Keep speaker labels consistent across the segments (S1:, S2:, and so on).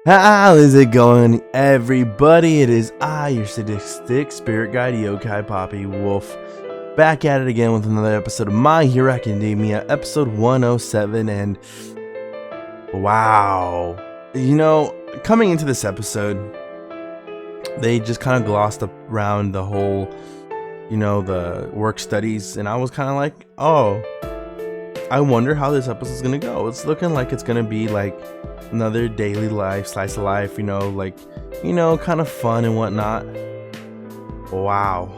S1: How is it going, everybody? It is I, your sadistic spirit guide, Yokai Poppy Wolf, back at it again with another episode of My Hero Academia, episode 107, and wow. Coming into this episode, they just kind of glossed around the whole, the work studies, and I was kind of like, oh, I wonder how this episode's gonna go. It's looking like it's gonna be like another daily life, slice of life, kind of fun and whatnot. Wow.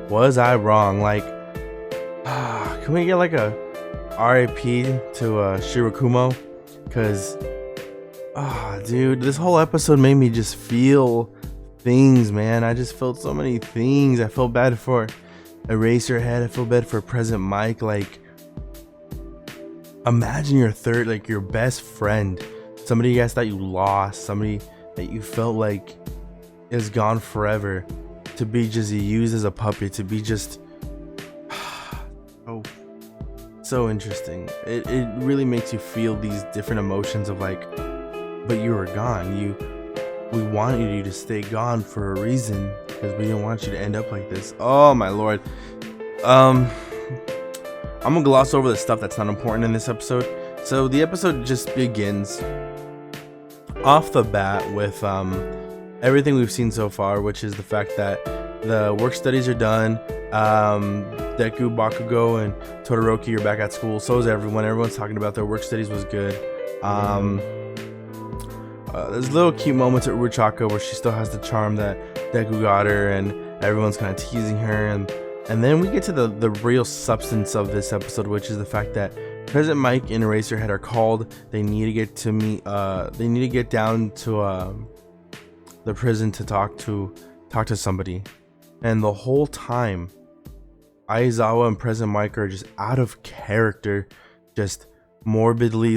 S1: Was I wrong? Can we get like a RIP to Shirakumo? Because, dude, this whole episode made me just feel things, man. I just felt so many things. I felt bad for Eraserhead. I feel bad for Present Mic. Imagine your best friend, somebody you guys thought you lost, somebody that you felt like is gone forever, to be just used as a puppet, to be just so interesting. It really makes you feel these different emotions of but you were gone. We wanted you to stay gone for a reason, because we didn't want you to end up like this. Oh my lord. I'm gonna gloss over the stuff that's not important in this episode. So the episode just begins off the bat with everything we've seen so far, which is the fact that the work studies are done. Deku, Bakugo, and Todoroki are back at school. So is everyone. Everyone's talking about their work studies was good. There's little cute moments at Uruchaka where she still has the charm that Deku got her, and everyone's kind of teasing her, and then we get to the real substance of this episode, which is the fact that President Mic and Eraserhead are called. They need to get to meet. They need to get down to the prison to talk to somebody. And the whole time, Aizawa and President Mic are just out of character, just morbidly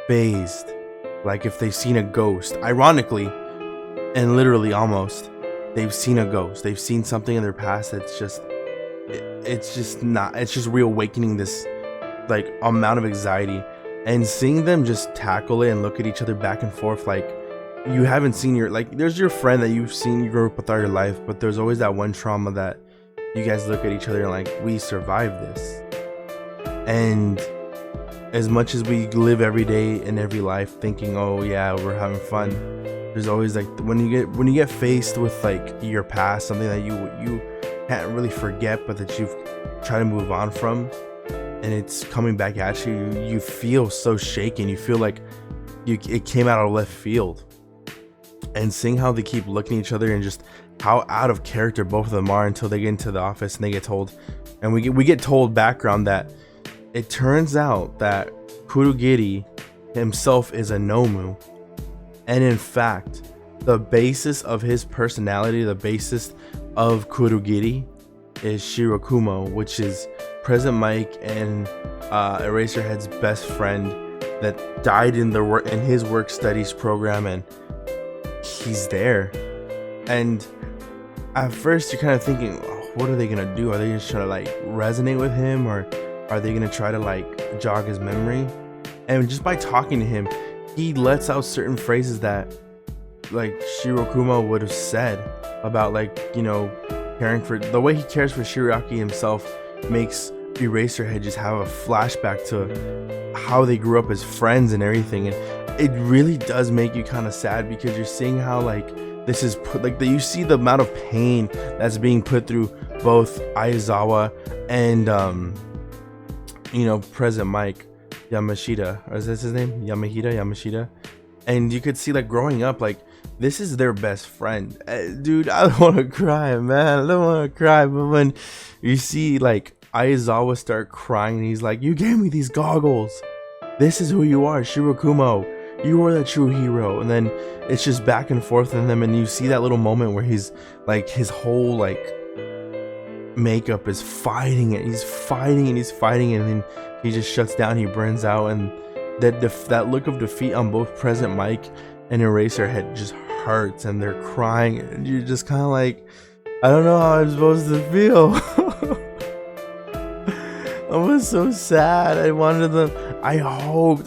S1: phased, like if they've seen a ghost. Ironically, and literally almost. They've seen a ghost. They've seen something in their past that's just reawakening this amount of anxiety, and seeing them just tackle it and look at each other back and forth you haven't seen there's your friend that you've seen you grow up with all your life, but there's always that one trauma that you guys look at each other and we survived this. And as much as we live every day in every life thinking, oh yeah, we're having fun, there's always when you get faced with your past, something that you can't really forget, but that you've tried to move on from, and it's coming back at you, you feel so shaken. You feel like it came out of left field. And seeing how they keep looking at each other and just how out of character both of them are until they get into the office and they get told, and we get told background that it turns out that Kurogiri himself is a Nomu. And in fact, the basis of his personality, the basis of Kurogiri, is Shirakumo, which is President Mic and Eraserhead's best friend that died in his work studies program, and he's there. And at first you're kind of thinking, oh, what are they gonna do? Are they just trying to resonate with him, or are they gonna try to jog his memory? And just by talking to him, he lets out certain phrases that Shirakumo would have said about caring for, the way he cares for Shiraki himself makes Eraserhead just have a flashback to how they grew up as friends and everything. And it really does make you kind of sad, because you're seeing how this is put, you see the amount of pain that's being put through both Aizawa and President Mic, Yamashita, or is this his name? Yamashita. And you could see growing up, this is their best friend. Dude, I don't want to cry, man. I don't want to cry. But when you see Aizawa start crying, and he's like, you gave me these goggles. This is who you are, Shirakumo. You are the true hero. And then it's just back and forth in them, and you see that little moment where he's his whole makeup is fighting it. He's fighting and he's fighting, and then he just shuts down. He burns out, and that look of defeat on both President Mic and Eraserhead just hurts, and they're crying, and you're just kind of I don't know how I'm supposed to feel. I was so sad. I wanted them. I hope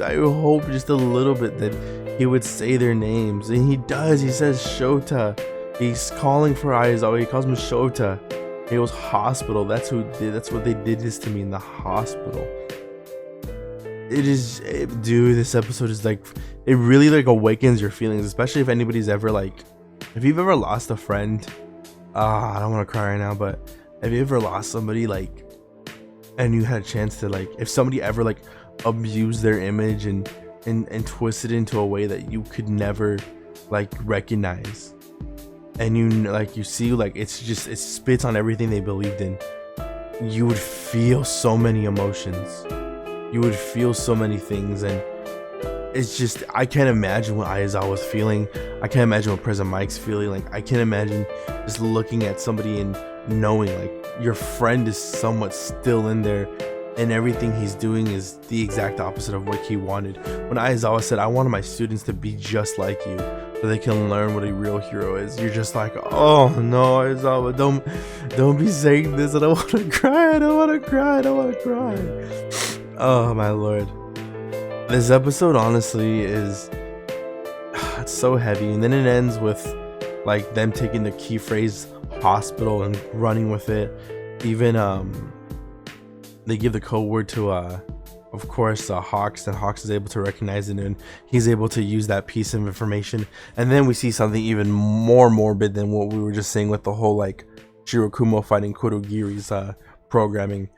S1: just a little bit that he would say their names, and he does. He says Shota. He's calling for Aizawa. He calls me Shota. He goes hospital. That's what they did this to me in the hospital. Dude, this episode is like, it really like awakens your feelings, especially if anybody's ever like, if you've ever lost a friend. I don't want to cry right now, but have you ever lost somebody, like, and you had a chance to, like, if somebody ever like abused their image and twist it into a way that you could never like recognize, and you see like it spits on everything they believed in, you would feel so many emotions, you would feel so many things. And it's just, I can't imagine what Aizawa was feeling. I can't imagine what President Mike's feeling. Like, I can't imagine just looking at somebody and knowing like your friend is somewhat still in there, and everything he's doing is the exact opposite of what he wanted. When Aizawa said, I wanted my students to be just like you so they can learn what a real hero is, you're just like, oh no, Aizawa, don't be saying this. I don't want to cry. I don't want to cry. I don't want to cry. Oh my lord. This episode honestly is, it's so heavy, and then it ends with like them taking the key phrase hospital and running with it. Even they give the code word to of course Hawks, and Hawks is able to recognize it, and he's able to use that piece of information. And then we see something even more morbid than what we were just saying with the whole like Shirakumo fighting Kurogiri's programming.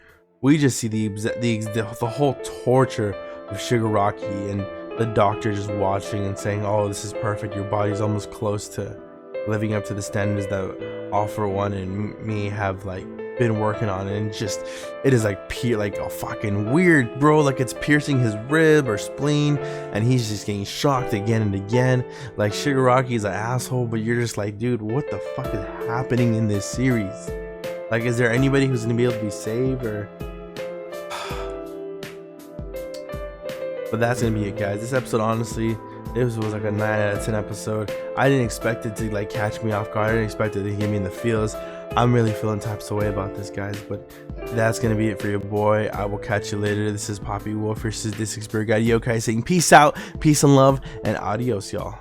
S1: We just see the whole torture of Shigaraki, and the doctor just watching and saying, oh, this is perfect, your body's almost close to living up to the standards that All For One and me have like been working on. And just, it is like like a fucking weird, bro, like it's piercing his rib or spleen, and he's just getting shocked again and again. Like, Shigaraki's an asshole, but you're just like, dude, what the fuck is happening in this series? Like, is there anybody who's gonna be able to be saved? Or but that's gonna be it, guys. This episode, honestly, this was like a 9 out of 10 episode. I didn't expect it to like catch me off guard. I didn't expect it to hit me in the feels. I'm really feeling types of way about this, guys. But that's gonna be it for your boy. I will catch you later. This is Poppy Wolf. This is Spirit Guide Yokai saying peace out, peace and love, and adios, y'all.